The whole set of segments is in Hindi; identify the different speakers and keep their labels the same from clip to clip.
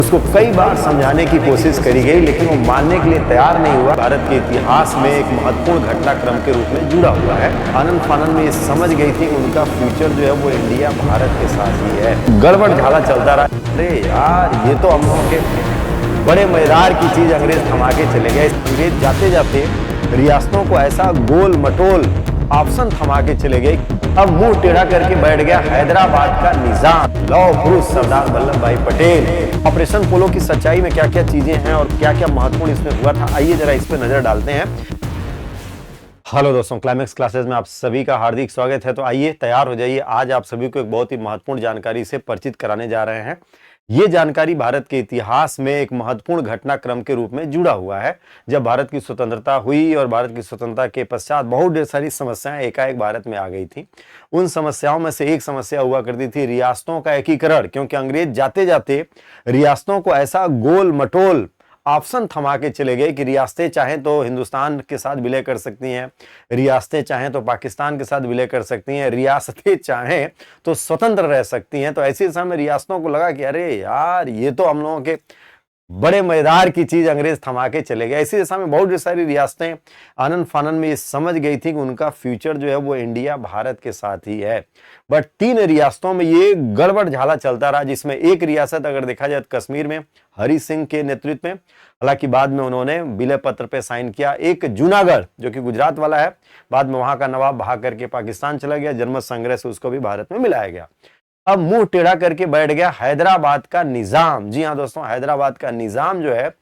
Speaker 1: उसको कई बार समझाने की कोशिश करी गई, लेकिन वो मानने के लिए तैयार नहीं हुआ। भारत के इतिहास में एक महत्वपूर्ण घटनाक्रम के रूप में जुड़ा हुआ है। आनंद फानन में ये समझ गई थी उनका फ्यूचर जो है वो इंडिया भारत के साथ ही है। गड़बड़ झाला चलता रहा। अरे यार, ये तो हम लोगों के बड़े मजेदार की चीज अंग्रेज थमा के चले गए। अंग्रेज जाते जाते रियासतों को ऐसा गोल मटोल ऑप्शन थमा के चले गए। अब मुंह टेढ़ा करके बैठ गया हैदराबाद का निजाम, लौह पुरुष सरदार वल्लभ भाई पटेल। ऑपरेशन पोलो की सच्चाई में क्या क्या चीजें हैं और क्या क्या महत्वपूर्ण इसमें हुआ था, आइए जरा इस पर नजर डालते हैं। हेलो दोस्तों, क्लाइमेक्स क्लासेस में आप सभी का हार्दिक स्वागत है। तो आइए तैयार हो जाइए, आज आप सभी को एक बहुत ही महत्वपूर्ण जानकारी से परिचित कराने जा रहे हैं। ये जानकारी भारत के इतिहास में एक महत्वपूर्ण घटनाक्रम के रूप में जुड़ा हुआ है। जब भारत की स्वतंत्रता हुई और भारत की स्वतंत्रता के पश्चात बहुत ढेर सारी समस्याएं एकाएक भारत में आ गई थी। उन समस्याओं में से एक समस्या हुआ करती थी रियासतों का एकीकरण, क्योंकि अंग्रेज जाते जाते रियासतों को ऐसा गोल मटोल ऑप्शन थमा के चले गए कि रियासतें चाहें तो हिंदुस्तान के साथ विलय कर सकती हैं, रियासतें चाहें तो पाकिस्तान के साथ विलय कर सकती हैं, रियासतें चाहें तो स्वतंत्र रह सकती हैं। तो ऐसे समय रियासतों को लगा कि अरे यार, ये तो हम लोगों के बड़े मजेदार की चीज अंग्रेज थमा के चले गए। इसी दिशा में बहुत सारी रियासतें आनंद फानन में ये समझ गई थी कि उनका फ्यूचर जो है वो इंडिया भारत के साथ ही है। बट 3 रियासतों में ये गड़बड़ झाला चलता रहा, जिसमें एक रियासत अगर देखा जाए तो कश्मीर में हरि सिंह के नेतृत्व में, हालांकि बाद में उन्होंने विलय पत्र पे साइन किया। एक जूनागढ़ जो कि गुजरात वाला है, बाद में वहां का नवाब भाग करके पाकिस्तान चला गया, जनमत संग्रह से उसको भी भारत में मिलाया गया। अब मुंह टेढ़ा करके बैठ गया हैदराबाद का निजाम। जी हां दोस्तों, हैदराबाद का निजाम जो है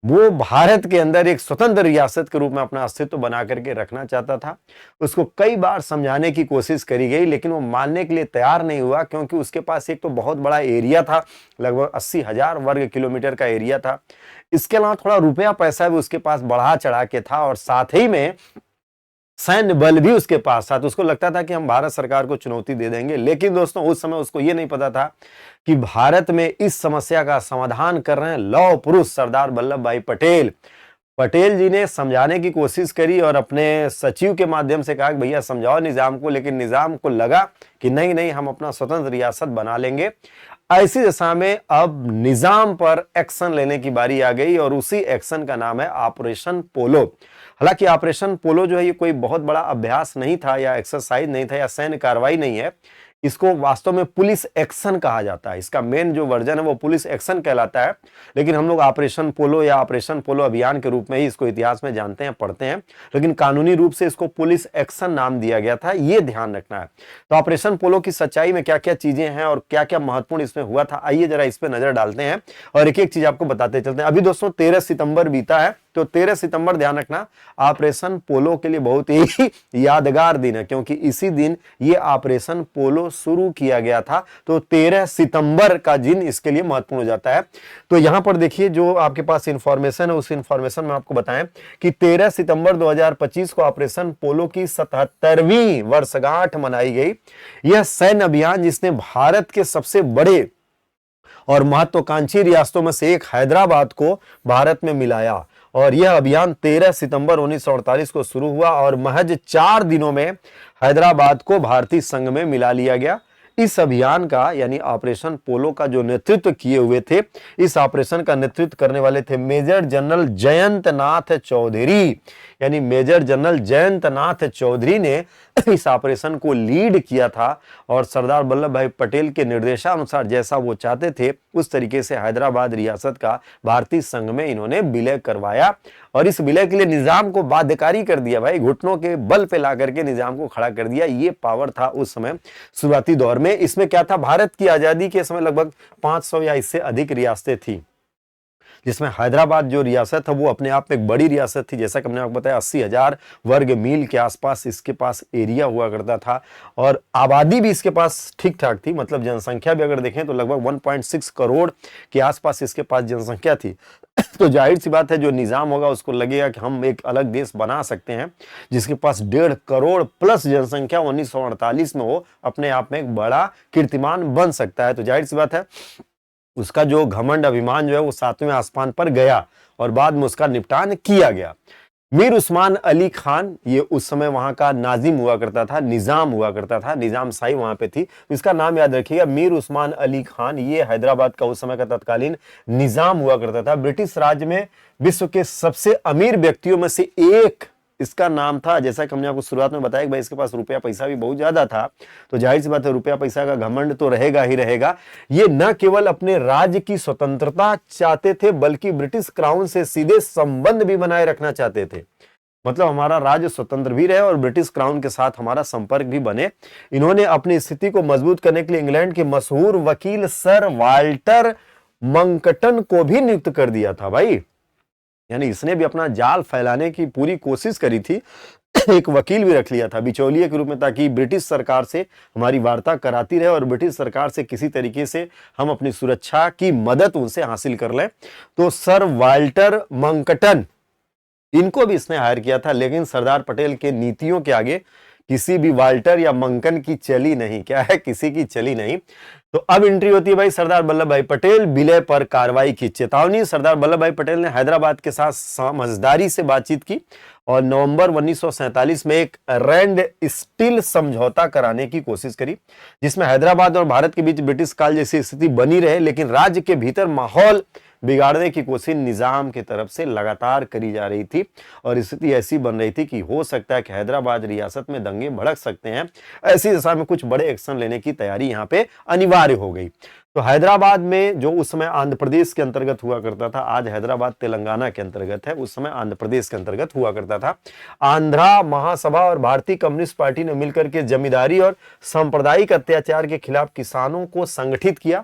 Speaker 1: वो भारत के अंदर एक स्वतंत्र रियासत के रूप में अपना अस्तित्व बना करके रखना चाहता था। उसको कई बार समझाने की कोशिश करी गई, लेकिन वो मानने के लिए तैयार नहीं हुआ, क्योंकि उसके पास एक तो बहुत बड़ा एरिया था, लगभग 80,000 वर्ग किलोमीटर का एरिया था। इसके अलावा थोड़ा रुपया पैसा भी उसके पास बढ़ा चढ़ा के था, और साथ ही में सैन्य बल भी उसके पास था। तो उसको लगता था कि हम भारत सरकार को चुनौती दे देंगे। लेकिन दोस्तों, उस समय उसको ये नहीं पता था कि भारत में इस समस्या का समाधान कर रहे हैं लौह पुरुष सरदार वल्लभ भाई पटेल। पटेल जी ने समझाने की कोशिश करी और अपने सचिव के माध्यम से कहा कि भैया समझाओ निजाम को, लेकिन निजाम को लगा कि नहीं नहीं, हम अपना स्वतंत्र रियासत बना लेंगे। ऐसी दशा में अब निजाम पर एक्शन लेने की बारी आ गई, और उसी एक्शन का नाम है ऑपरेशन पोलो। हालांकि ऑपरेशन पोलो जो है ये कोई बहुत बड़ा अभ्यास नहीं था, या एक्सरसाइज नहीं था, या सैन्य कार्रवाई नहीं है। इसको वास्तव में पुलिस एक्शन कहा जाता है। इसका मेन जो वर्जन है वो पुलिस एक्शन कहलाता है, लेकिन हम लोग ऑपरेशन पोलो या ऑपरेशन पोलो अभियान के रूप में ही इसको इतिहास में जानते हैं, पढ़ते हैं। लेकिन कानूनी रूप से इसको पुलिस एक्शन नाम दिया गया था, ये ध्यान रखना है। तो ऑपरेशन पोलो की सच्चाई में क्या क्या चीजें हैं और क्या क्या महत्वपूर्ण इसमें हुआ था, आइए जरा इस पर नजर डालते हैं और एक एक चीज आपको बताते चलते हैं। अभी दोस्तों 13 सितंबर बीता है, तो 13 सितंबर ध्यान रखना ऑपरेशन पोलो के लिए बहुत ही यादगार दिन है, क्योंकि इसी दिन ये ऑपरेशन पोलो शुरू किया गया था। तो 13 सितंबर का दिन इसके लिए महत्वपूर्ण हो जाता है। तो यहां पर देखिए, जो आपके पास इंफॉर्मेशन है उस इंफॉर्मेशन में आपको बताएं कि 13 सितंबर 2025 को ऑपरेशन पोलो की 77वीं वर्षगांठ मनाई गई। यह सैन्य अभियान जिसने भारत के सबसे बड़े और महत्वाकांक्षी रियासतों में से एक हैदराबाद को भारत में मिलाया, और यह अभियान 13 सितंबर 1948 को शुरू हुआ और महज 4 दिनों में हैदराबाद को भारतीय संघ में मिला लिया गया। इस अभियान का यानी ऑपरेशन पोलो का जो नेतृत्व किए हुए थे, इस ऑपरेशन का नेतृत्व करने वाले थे मेजर जनरल जयंत नाथ चौधरी। यानी मेजर जनरल जयंत नाथ चौधरी ने इस ऑपरेशन को लीड किया था, और सरदार वल्लभ भाई पटेल के निर्देशानुसार जैसा वो चाहते थे उस तरीके से हैदराबाद रियासत का भारतीय संघ में इन्होंने विलय करवाया। और इस विलय के लिए निजाम को बाध्यकारी कर दिया, भाई घुटनों के बल पे ला करके निजाम को खड़ा कर दिया। ये पावर था उस समय शुरुआती दौर में। इसमें क्या था, भारत की आजादी के समय लगभग 500 या इससे अधिक रियासतें थी, जिसमें हैदराबाद जो रियासत है वो अपने आप में एक बड़ी रियासत थी। जैसा कि हमने आपको बताया 80,000 वर्ग मील के आसपास इसके पास एरिया हुआ करता था, और आबादी भी इसके पास ठीक ठाक थी। मतलब जनसंख्या भी अगर देखें तो लगभग 1.6 करोड़ के आसपास इसके पास जनसंख्या थी। तो जाहिर सी बात है, जो निजाम होगा उसको लगेगा कि हम एक अलग देश बना सकते हैं जिसके पास 1.5 करोड़ प्लस जनसंख्या 1948 में हो, अपने आप में एक बड़ा कीर्तिमान बन सकता है। तो जाहिर सी बात है, उसका जो घमंड अभिमान जो है वो 7वें आसमान पर गया, और बाद में उसका निपटान किया गया। मीर उस्मान अली खान, ये उस समय वहां का नाजिम हुआ करता था, निजाम हुआ करता था, निजाम शाही वहां पे थी, तो इसका नाम याद रखिएगा, मीर उस्मान अली खान। ये हैदराबाद का उस समय का तत्कालीन निजाम हुआ करता था। ब्रिटिश राज में विश्व के सबसे अमीर व्यक्तियों में से एक इसका नाम था। जैसा कि हमने आपको शुरुआत में बताया कि भाई इसके पास रुपया पैसा भी बहुत ज्यादा था, तो जाहिर सी बात है रुपया पैसा का घमंड तो रहेगा ही रहेगा। ये न केवल अपने राज्य की स्वतंत्रता चाहते थे, बल्कि ब्रिटिश क्राउन से सीधे संबंध भी बनाए रखना चाहते थे। मतलब हमारा राज्य स्वतंत्र भी रहे और ब्रिटिश क्राउन के साथ हमारा संपर्क भी बने। इन्होंने अपनी स्थिति को मजबूत करने के लिए इंग्लैंड के मशहूर वकील सर वाल्टर मंकटन को भी नियुक्त कर दिया था भाई। यानी इसने भी अपना जाल फैलाने की पूरी कोशिश करी थी। एक वकील भी रख लिया था बिचौलिए के रूप में, ताकि ब्रिटिश सरकार से हमारी वार्ता कराती रहे और ब्रिटिश सरकार से किसी तरीके से हम अपनी सुरक्षा की मदद उनसे हासिल कर लें। तो सर वाल्टर मंकटन, इनको भी इसने हायर किया था, लेकिन सरदार पटेल के नीतियों के आगे किसी भी वाल्टर या मंकन की चली नहीं। क्या है, किसी की चली नहीं। तो अब एंट्री होती है भाई सरदार वल्लभ भाई पटेल, विलय पर कार्रवाई की चेतावनी। सरदार वल्लभ भाई पटेल ने हैदराबाद के साथ समझदारी से बातचीत की और नवंबर 1947 में एक रैंड स्टील समझौता कराने की कोशिश करी, जिसमें हैदराबाद और भारत के बीच ब्रिटिश काल जैसी स्थिति बनी रहे, लेकिन राज्य के भीतर माहौल बिगाड़ने की कोशिश निजाम की तरफ से लगातार करी जा रही थी और स्थिति ऐसी बन रही थी कि हो सकता है कि हैदराबाद रियासत में दंगे भड़क सकते हैं। ऐसी दशा में कुछ बड़े एक्शन लेने की तैयारी यहाँ पे अनिवार्य हो गई। तो हैदराबाद में, जो उस समय आंध्र प्रदेश के अंतर्गत हुआ करता था, आज हैदराबाद तेलंगाना के अंतर्गत है, उस समय आंध्र प्रदेश के अंतर्गत हुआ करता था। आंध्रा महासभा और भारतीय कम्युनिस्ट पार्टी ने मिलकर के जमींदारी और सांप्रदायिक अत्याचार के खिलाफ किसानों को संगठित किया।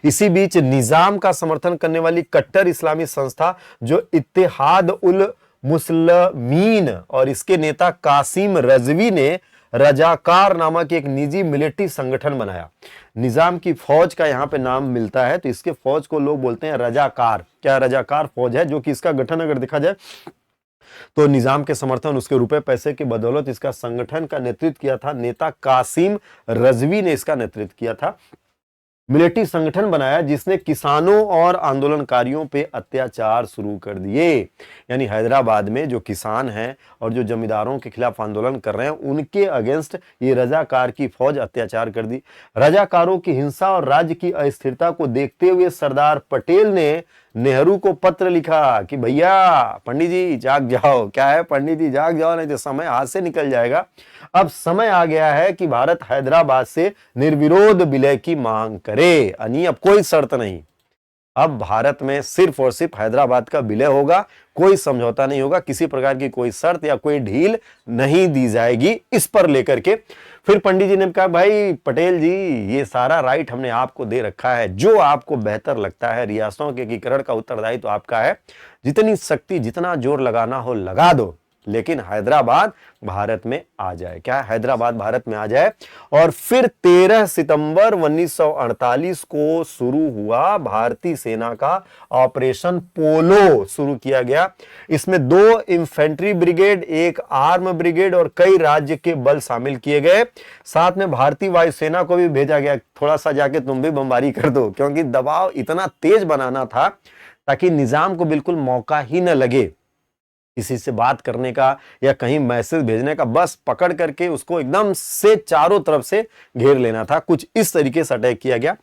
Speaker 1: इसी बीच निजाम का समर्थन करने वाली कट्टर इस्लामी संस्था जो इत्तेहाद उल मुस्लिमीन और इसके नेता कासिम रजवी ने रजाकार नामक एक निजी मिलिट्री संगठन बनाया। निजाम की फौज का यहाँ पे नाम मिलता है, तो इसके फौज को लोग बोलते हैं रजाकार। क्या रजाकार फौज है, जो कि इसका गठन अगर देखा जाए तो निजाम के समर्थन, उसके रुपए पैसे की बदौलत इसका संगठन का नेतृत्व किया था नेता कासिम रजवी ने, इसका नेतृत्व किया था। मिलिट्री संगठन बनाया जिसने किसानों और आंदोलनकारियों पे अत्याचार शुरू कर दिए। यानी हैदराबाद में जो किसान हैं और जो जमींदारों के खिलाफ आंदोलन कर रहे हैं, उनके अगेंस्ट ये रजाकार की फौज अत्याचार कर दी। रजाकारों की हिंसा और राज्य की अस्थिरता को देखते हुए सरदार पटेल ने नेहरू को पत्र लिखा कि भैया पंडित जी जाग जाओ। क्या है, पंडित जी जाग जाओ, नहीं तो समय हाथ से निकल जाएगा। अब समय आ गया है कि भारत हैदराबाद से निर्विरोध विलय की मांग करे। यानी अब कोई शर्त नहीं, अब भारत में सिर्फ और सिर्फ हैदराबाद का विलय होगा, कोई समझौता नहीं होगा, किसी प्रकार की कोई शर्त या कोई ढील नहीं दी जाएगी। इस पर लेकर के फिर पंडित जी ने कहा, भाई पटेल जी ये सारा राइट हमने आपको दे रखा है, जो आपको बेहतर लगता है, रियासतों के एकीकरण का उत्तरदायित्व तो आपका है, जितनी शक्ति जितना जोर लगाना हो लगा दो, लेकिन हैदराबाद भारत में आ जाए। क्या हैदराबाद भारत में आ जाए। और फिर 13 सितंबर 1948 को शुरू हुआ भारतीय सेना का ऑपरेशन पोलो शुरू किया गया। इसमें 2 इंफेंट्री ब्रिगेड, 1 आर्म ब्रिगेड और कई राज्य के बल शामिल किए गए। साथ में भारतीय वायुसेना को भी भेजा गया, थोड़ा सा जाके तुम भी बमबारी कर दो, क्योंकि दबाव इतना तेज बनाना था ताकि निजाम को बिल्कुल मौका ही न लगे किसी से बात करने का या कहीं मैसेज भेजने का। बस पकड़ करके उसको एकदम से चारों तरफ से घेर लेना था। कुछ इस तरीके से अटैक किया गया।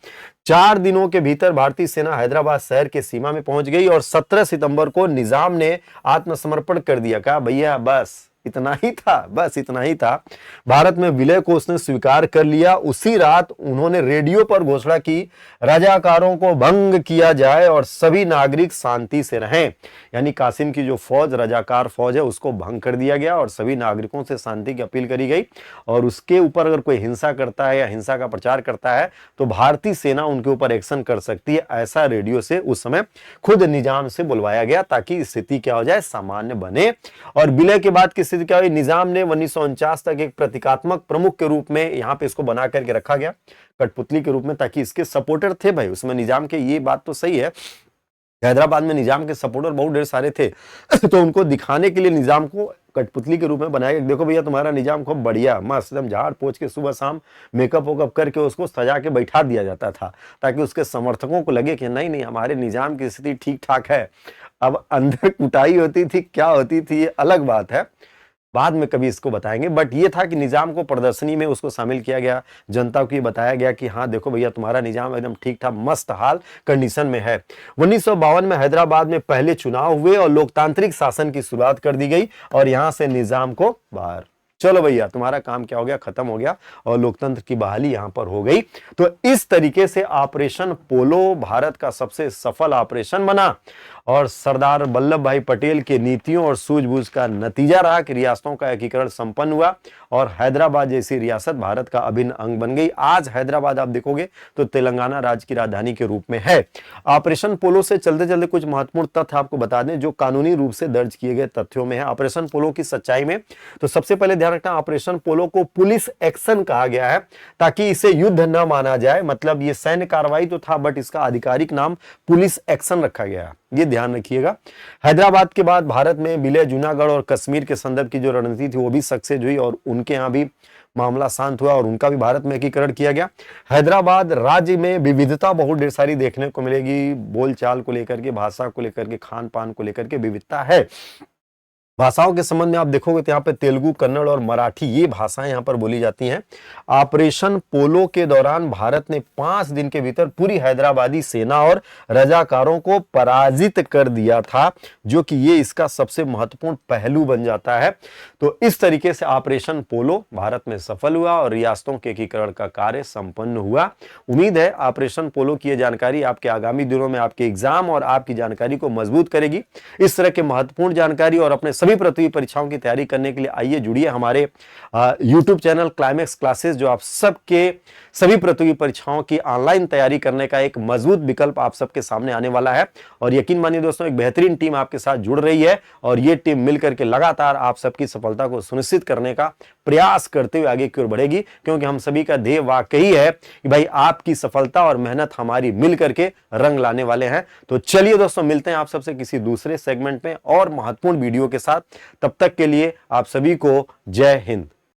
Speaker 1: 4 दिनों के भीतर भारतीय सेना हैदराबाद शहर के सीमा में पहुंच गई और 17 सितंबर को निजाम ने आत्मसमर्पण कर दिया। कहा भैया बस इतना ही था, बस इतना ही था। भारत में विलय को उसने स्वीकार कर लिया। उसी रात उन्होंने रेडियो पर घोषणा की, रजाकारों को भंग किया जाए और सभी नागरिक शांति से रहें। यानी कासिम की जो फौज, रजाकार फौज है, उसको भंग कर दिया गया और सभी नागरिकों से शांति की अपील करी गई। और उसके ऊपर अगर कोई हिंसा करता है या हिंसा का प्रचार करता है तो भारतीय सेना उनके ऊपर एक्शन कर सकती है। ऐसा रेडियो से उस समय खुद निजाम से बुलवाया गया ताकि स्थिति क्या हो जाए, सामान्य बने। और विलय के बाद की क्या हुई, निजाम ने 1949 तक एक प्रतीकात्मक प्रमुख के रूप में यहां पे इसको बना करके रखा गया, कठपुतली के रूप में, ताकि इसके सपोर्टर थे भाई उसमें निजाम के। ये बात तो सही है, हैदराबाद में निजाम के सपोर्टर बहुत ढेर सारे थे तो उनको दिखाने के लिए निजाम को कठपुतली के रूप में बनाया। देखो भैया तुम्हारा निजाम खूब बढ़िया मस्त एकदम झाड़ पोछ के सुबह शाम मेकअप वेकअप करके उसको सजा के बैठा दिया जाता था, ताकि उसके समर्थकों को लगे कि नहीं नहीं हमारे निजाम की स्थिति ठीक ठाक है। अब अंदर कुटाई होती थी, क्या होती थी, ये अलग बात है, बाद में कभी इसको बताएंगे। बट ये था कि निजाम को प्रदर्शनी में उसको शामिल किया गया, जनता को ये बताया गया कि हाँ देखो भैया, तुम्हारा निजाम एकदम ठीक ठाक मस्त हाल कंडीशन में है। 1952 में हैदराबाद में पहले चुनाव हुए और लोकतांत्रिक शासन की शुरुआत कर दी गई और यहां से निजाम को बाहर, चलो भैया तुम्हारा काम क्या हो गया, खत्म हो गया और लोकतंत्र की बहाली यहां पर हो गई। तो इस तरीके से ऑपरेशन पोलो भारत का सबसे सफल ऑपरेशन बना और सरदार वल्लभ भाई पटेल की नीतियों और सूझबूझ का नतीजा रहा कि रियासतों का एकीकरण संपन्न हुआ और हैदराबाद जैसी रियासत भारत का अभिन्न अंग बन गई। आज हैदराबाद आप देखोगे तो तेलंगाना राज्य की राजधानी के रूप में है। ऑपरेशन पोलो से चलते चलते कुछ महत्वपूर्ण तथ्य आपको बता दें जो कानूनी रूप से दर्ज किए गए तथ्यों में है। ऑपरेशन पोलो की सच्चाई में तो सबसे पहले ध्यान रखना, ऑपरेशन पोलो को पुलिस एक्शन कहा गया है ताकि इसे युद्ध न माना जाए, मतलब ये सैन्य कार्रवाई तो था बट इसका आधिकारिक नाम पुलिस एक्शन रखा गया, ये ध्यान रखिएगा। हैदराबाद के बाद भारत में विलय, जूनागढ़ और कश्मीर के संदर्भ की जो रणनीति थी वो भी सक्सेस हुई और उनके यहाँ भी मामला शांत हुआ और उनका भी भारत में एकीकरण किया गया। हैदराबाद राज्य में विविधता बहुत ढेर सारी देखने को मिलेगी, बोलचाल को लेकर के, भाषा को लेकर के, खान पान को लेकर के विविधता है। भाषाओं के संबंध में आप देखोगे तो यहाँ पे तेलुगु, कन्नड़ और मराठी ये भाषाएं यहाँ पर बोली जाती हैं। ऑपरेशन पोलो के दौरान भारत ने 5 दिन के भीतर पूरी हैदराबादी सेना और रजाकारों को पराजित कर दिया था, जो कि ये इसका सबसे महत्वपूर्ण पहलू बन जाता है। तो इस तरीके से ऑपरेशन पोलो भारत में सफल हुआ और रियासतों के एकीकरण का कार्य संपन्न हुआ। उम्मीद है ऑपरेशन पोलो की यह जानकारी आपके आगामी दिनों में आपके एग्जाम और आपकी जानकारी को मजबूत करेगी। इस तरह के महत्वपूर्ण जानकारी और अपने सभी प्रतियोगी परीक्षाओं की तैयारी करने के लिए आइए जुड़िए हमारे YouTube चैनल क्लाइमेक्स क्लासेस, जो आप सबके सभी प्रतियोगी परीक्षाओं की ऑनलाइन तैयारी करने का एक मजबूत विकल्प आप सबके सामने आने वाला है। और यकीन मानिए दोस्तों, एक बेहतरीन टीम आपके साथ जुड़ रही है और ये टीम मिलकर के लगातार आप सबकी सफलता को सुनिश्चित करने का प्रयास करते हुए आगे की ओर बढ़ेगी, क्योंकि हम सभी का ध्येय वाकई है कि भाई आपकी सफलता और मेहनत हमारी मिल करके रंग लाने वाले हैं। तो चलिए दोस्तों, मिलते हैं आप सबसे किसी दूसरे सेगमेंट में और महत्वपूर्ण वीडियो के साथ। तब तक के लिए आप सभी को जय हिंद।